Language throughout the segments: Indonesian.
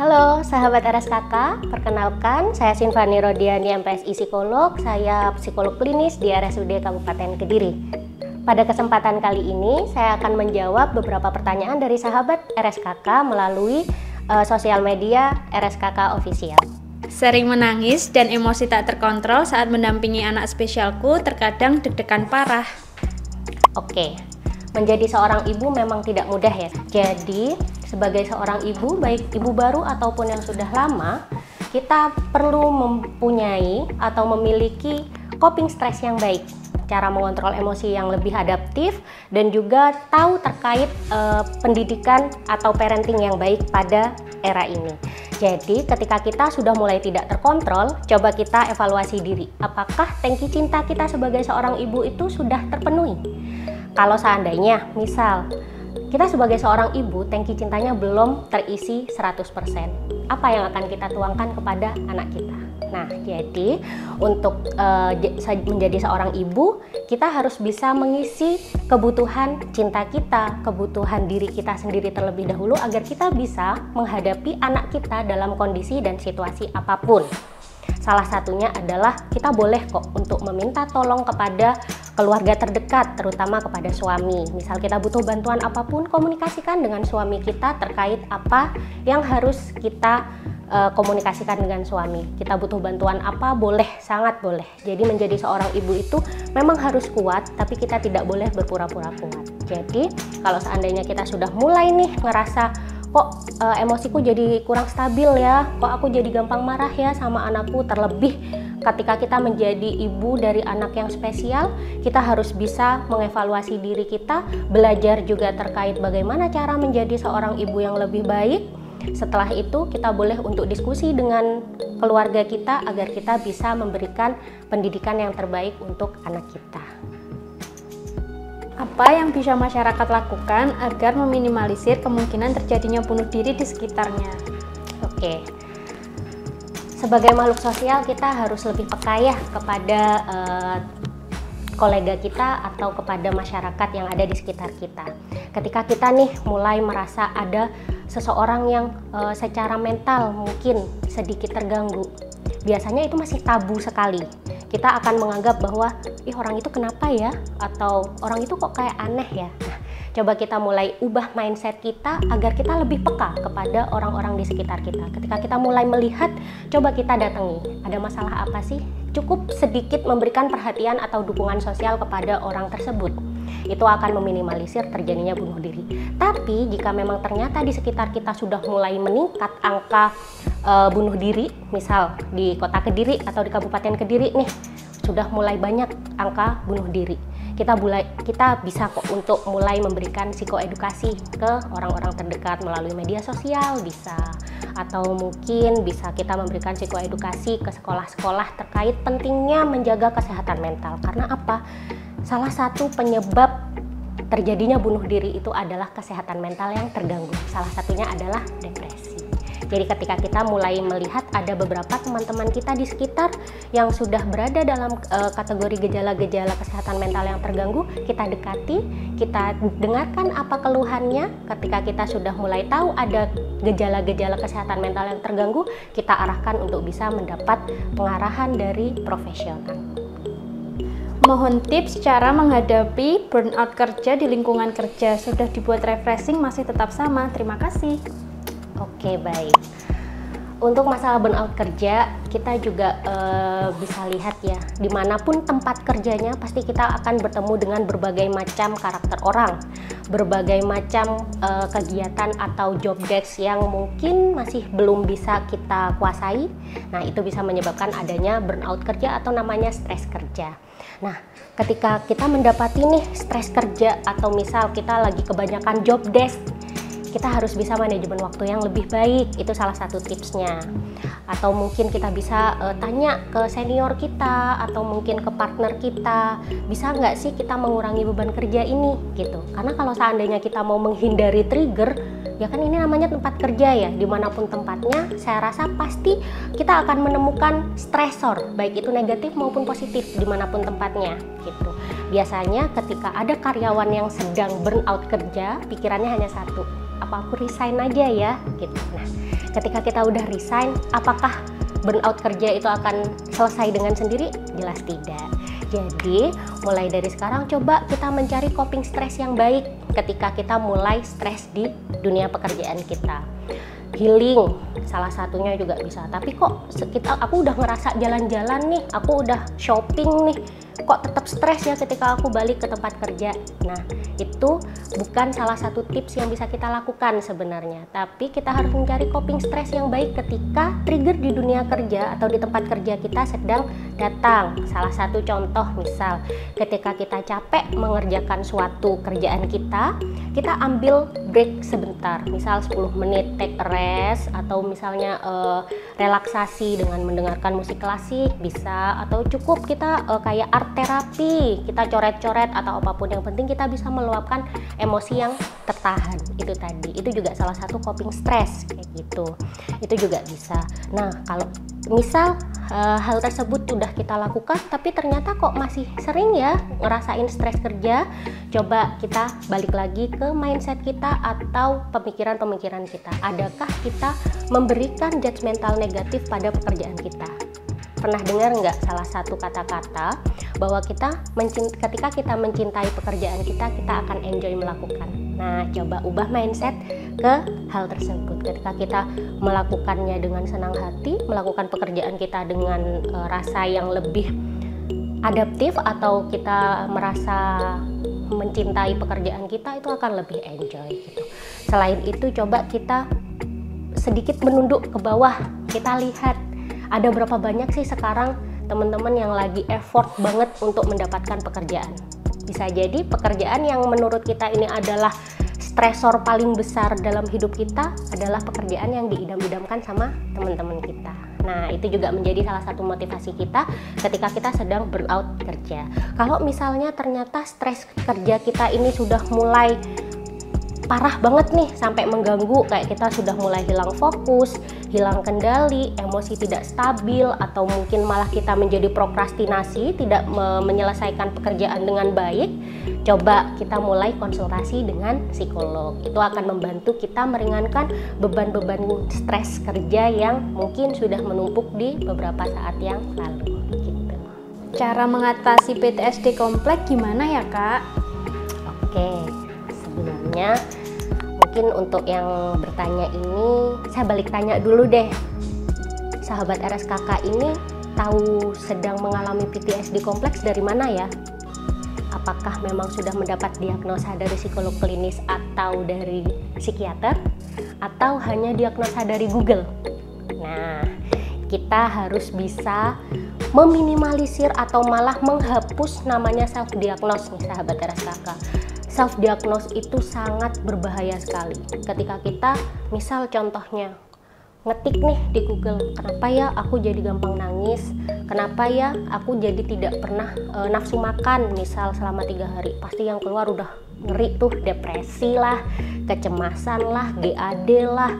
Halo sahabat RSKK, perkenalkan saya Sinfani Rodiani MPSI Psikolog, saya psikolog klinis di RSUD Kabupaten Kediri. Pada kesempatan kali ini saya akan menjawab beberapa pertanyaan dari sahabat RSKK melalui sosial media RSKK Official. Sering menangis dan emosi tak terkontrol saat mendampingi anak spesialku, terkadang deg-degan parah. Oke, menjadi seorang ibu memang tidak mudah ya. Jadi sebagai seorang ibu, baik ibu baru ataupun yang sudah lama, kita perlu mempunyai atau memiliki coping stress yang baik, cara mengontrol emosi yang lebih adaptif, dan juga tahu terkait pendidikan atau parenting yang baik pada era ini. Jadi ketika kita sudah mulai tidak terkontrol, coba kita evaluasi diri. Apakah tangki cinta kita sebagai seorang ibu itu sudah terpenuhi? Kalau seandainya, misal kita sebagai seorang ibu, tangki cintanya belum terisi 100%. Apa yang akan kita tuangkan kepada anak kita? Nah, jadi untuk menjadi seorang ibu, kita harus bisa mengisi kebutuhan cinta kita, kebutuhan diri kita sendiri terlebih dahulu agar kita bisa menghadapi anak kita dalam kondisi dan situasi apapun. Salah satunya adalah kita boleh kok untuk meminta tolong kepada keluarga terdekat, terutama kepada suami. Misal kita butuh bantuan apapun, komunikasikan dengan suami kita terkait apa yang harus kita komunikasikan dengan suami. Kita butuh bantuan apa, boleh, sangat boleh. Jadi menjadi seorang ibu itu memang harus kuat, tapi kita tidak boleh berpura-pura kuat. Jadi kalau seandainya kita sudah mulai nih ngerasa kok emosiku jadi kurang stabil ya, kok aku jadi gampang marah ya sama anakku, terlebih ketika kita menjadi ibu dari anak yang spesial, kita harus bisa mengevaluasi diri kita, belajar juga terkait bagaimana cara menjadi seorang ibu yang lebih baik. Setelah itu kita boleh untuk diskusi dengan keluarga kita agar kita bisa memberikan pendidikan yang terbaik untuk anak kita. Apa yang bisa masyarakat lakukan agar meminimalisir kemungkinan terjadinya bunuh diri di sekitarnya? Oke. Sebagai makhluk sosial kita harus lebih peka ya kepada kolega kita atau kepada masyarakat yang ada di sekitar kita. Ketika kita nih mulai merasa ada seseorang yang secara mental mungkin sedikit terganggu, biasanya itu masih tabu sekali. Kita akan menganggap bahwa orang itu kenapa ya, atau orang itu kok kayak aneh ya. Nah, coba kita mulai ubah mindset kita agar kita lebih peka kepada orang-orang di sekitar kita. Ketika kita mulai melihat, coba kita datangi. Ada masalah apa sih? Cukup sedikit memberikan perhatian atau dukungan sosial kepada orang tersebut. Itu akan meminimalisir terjadinya bunuh diri. Tapi jika memang ternyata di sekitar kita sudah mulai meningkat angka bunuh diri, misal di kota Kediri atau di Kabupaten Kediri nih, sudah mulai banyak angka bunuh diri. Kita bisa kok untuk mulai memberikan psikoedukasi ke orang-orang terdekat melalui media sosial bisa, atau mungkin bisa kita memberikan psikoedukasi ke sekolah-sekolah terkait pentingnya menjaga kesehatan mental. Karena apa? Salah satu penyebab terjadinya bunuh diri itu adalah kesehatan mental yang terganggu. Salah satunya adalah depresi. Jadi ketika kita mulai melihat ada beberapa teman-teman kita di sekitar yang sudah berada dalam kategori gejala-gejala kesehatan mental yang terganggu, kita dekati, kita dengarkan apa keluhannya. Ketika kita sudah mulai tahu ada gejala-gejala kesehatan mental yang terganggu, kita arahkan untuk bisa mendapat pengarahan dari profesional. Mohon tips cara menghadapi burnout kerja di lingkungan kerja. Sudah dibuat refreshing, masih tetap sama. Terima kasih. Oke, baik. Untuk masalah burnout kerja, kita juga bisa lihat ya, dimanapun tempat kerjanya pasti kita akan bertemu dengan berbagai macam karakter orang, berbagai macam kegiatan atau job desk yang mungkin masih belum bisa kita kuasai. Nah, itu bisa menyebabkan adanya burnout kerja atau namanya stres kerja. Nah, ketika kita mendapati nih stres kerja atau misal kita lagi kebanyakan job desk, kita harus bisa manajemen waktu yang lebih baik, itu salah satu tipsnya. Atau mungkin kita bisa tanya ke senior kita atau mungkin ke partner kita, bisa nggak sih kita mengurangi beban kerja ini gitu. Karena kalau seandainya kita mau menghindari trigger, ya kan ini namanya tempat kerja ya, dimanapun tempatnya, saya rasa pasti kita akan menemukan stresor, baik itu negatif maupun positif dimanapun tempatnya gitu. Biasanya ketika ada karyawan yang sedang burnout kerja, pikirannya hanya satu, apa aku resign aja ya gitu. Nah, ketika kita udah resign, apakah burnout kerja itu akan selesai dengan sendiri? Jelas tidak. Jadi mulai dari sekarang coba kita mencari coping stres yang baik ketika kita mulai stres di dunia pekerjaan kita. Healing salah satunya juga bisa. Tapi kok aku udah ngerasa jalan-jalan nih, aku udah shopping nih, kok tetap stres ya ketika aku balik ke tempat kerja. Nah, itu bukan salah satu tips yang bisa kita lakukan sebenarnya. Tapi kita harus mencari coping stres yang baik ketika trigger di dunia kerja atau di tempat kerja kita sedang datang. Salah satu contoh misal ketika kita capek mengerjakan suatu kerjaan kita ambil break sebentar, misal 10 menit take a rest, atau misalnya relaksasi dengan mendengarkan musik klasik bisa, atau cukup kita kayak art terapi, kita coret-coret atau apapun, yang penting kita bisa meluapkan emosi yang tertahan itu tadi. Itu juga salah satu coping stress kayak gitu, itu juga bisa. Nah, kalau misal hal tersebut sudah kita lakukan tapi ternyata kok masih sering ya ngerasain stres kerja, coba kita balik lagi ke mindset kita atau pemikiran-pemikiran kita. Adakah kita memberikan judgmental negatif pada pekerjaan kita? Pernah dengar nggak salah satu kata-kata bahwa ketika kita mencintai pekerjaan kita akan enjoy melakukan. Nah, coba ubah mindset ke hal tersebut. Ketika kita melakukannya dengan senang hati, melakukan pekerjaan kita dengan rasa yang lebih adaptif, atau kita merasa mencintai pekerjaan kita, itu akan lebih enjoy gitu. Selain itu, coba kita sedikit menunduk ke bawah, kita lihat ada berapa banyak sih sekarang teman-teman yang lagi effort banget untuk mendapatkan pekerjaan. Bisa jadi pekerjaan yang menurut kita ini adalah stresor paling besar dalam hidup kita adalah pekerjaan yang diidam-idamkan sama teman-teman kita. Nah, itu juga menjadi salah satu motivasi kita ketika kita sedang burnout kerja. Kalau misalnya ternyata stres kerja kita ini sudah mulai parah banget nih sampai mengganggu, kayak kita sudah mulai hilang fokus, hilang kendali, emosi tidak stabil, atau mungkin malah kita menjadi prokrastinasi, tidak menyelesaikan pekerjaan dengan baik, coba kita mulai konsultasi dengan psikolog. Itu akan membantu kita meringankan beban-beban stres kerja yang mungkin sudah menumpuk di beberapa saat yang lalu gitu. Cara mengatasi PTSD kompleks gimana ya, Kak? Oke, sebelumnya mungkin untuk yang bertanya ini saya balik tanya dulu deh, sahabat RSKK ini tahu sedang mengalami PTSD kompleks dari mana ya? Apakah memang sudah mendapat diagnosa dari psikolog klinis atau dari psikiater, atau hanya diagnosa dari Google? Nah, kita harus bisa meminimalisir atau malah menghapus namanya self diagnose nih sahabat RSKK. Self diagnose itu sangat berbahaya sekali. Ketika kita misal contohnya ngetik nih di Google, kenapa ya aku jadi gampang nangis, kenapa ya aku jadi tidak pernah nafsu makan misal selama 3 hari, pasti yang keluar udah ngeri tuh, depresi lah, kecemasan lah, GAD lah,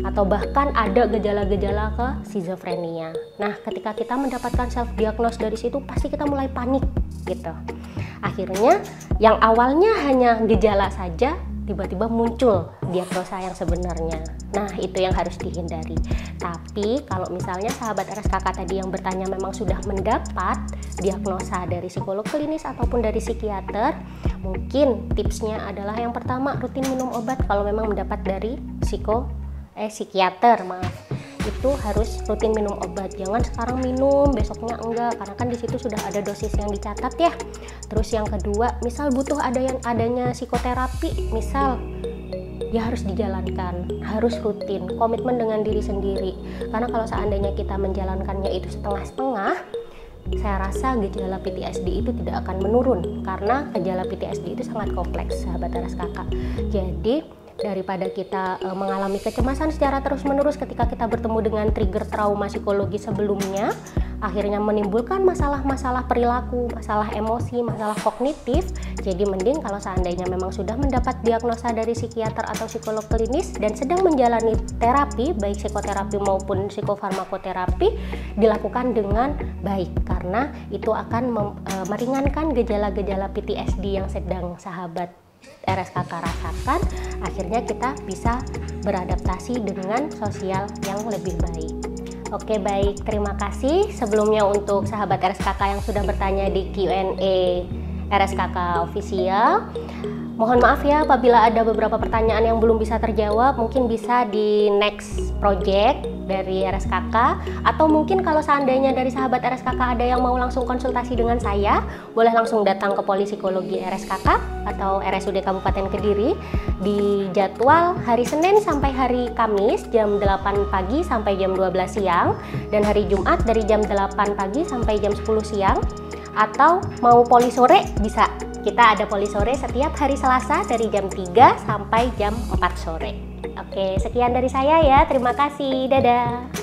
atau bahkan ada gejala-gejala ke skizofrenia. Nah, ketika kita mendapatkan self diagnose dari situ, pasti kita mulai panik gitu. Akhirnya yang awalnya hanya gejala saja tiba-tiba muncul diagnosa yang sebenarnya. Nah, itu yang harus dihindari. Tapi kalau misalnya sahabat RSKK tadi yang bertanya memang sudah mendapat diagnosa dari psikolog klinis ataupun dari psikiater, mungkin tipsnya adalah yang pertama, rutin minum obat. Kalau memang mendapat dari psikiater, itu harus rutin minum obat. Jangan sekarang minum, besoknya enggak, karena kan di situ sudah ada dosis yang dicatat ya. Terus yang kedua, misal butuh adanya psikoterapi, misal ya harus dijalankan, harus rutin, komitmen dengan diri sendiri. Karena kalau seandainya kita menjalankannya itu setengah-setengah, saya rasa gejala PTSD itu tidak akan menurun, karena gejala PTSD itu sangat kompleks sahabat RSKK. Jadi daripada kita mengalami kecemasan secara terus-menerus ketika kita bertemu dengan trigger trauma psikologi sebelumnya, akhirnya menimbulkan masalah-masalah perilaku, masalah emosi, masalah kognitif. Jadi mending kalau seandainya memang sudah mendapat diagnosa dari psikiater atau psikolog klinis dan sedang menjalani terapi, baik psikoterapi maupun psikofarmakoterapi, dilakukan dengan baik, karena itu akan meringankan gejala-gejala PTSD yang sedang sahabat RSKK rasakan, akhirnya kita bisa beradaptasi dengan sosial yang lebih baik. Oke, baik, terima kasih sebelumnya untuk sahabat RSKK yang sudah bertanya di Q&A RSKK Official. Mohon maaf ya apabila ada beberapa pertanyaan yang belum bisa terjawab, mungkin bisa di next project dari RSKK, atau mungkin kalau seandainya dari sahabat RSKK ada yang mau langsung konsultasi dengan saya, boleh langsung datang ke Polipsikologi RSKK atau RSUD Kabupaten Kediri di jadwal hari Senin sampai hari Kamis jam 8 pagi sampai jam 12 siang, dan hari Jumat dari jam 8 pagi sampai jam 10 siang. Atau mau poli sore bisa, kita ada poli sore setiap hari Selasa dari jam 3 sampai jam 4 sore. Oke, sekian dari saya ya, terima kasih, dadah.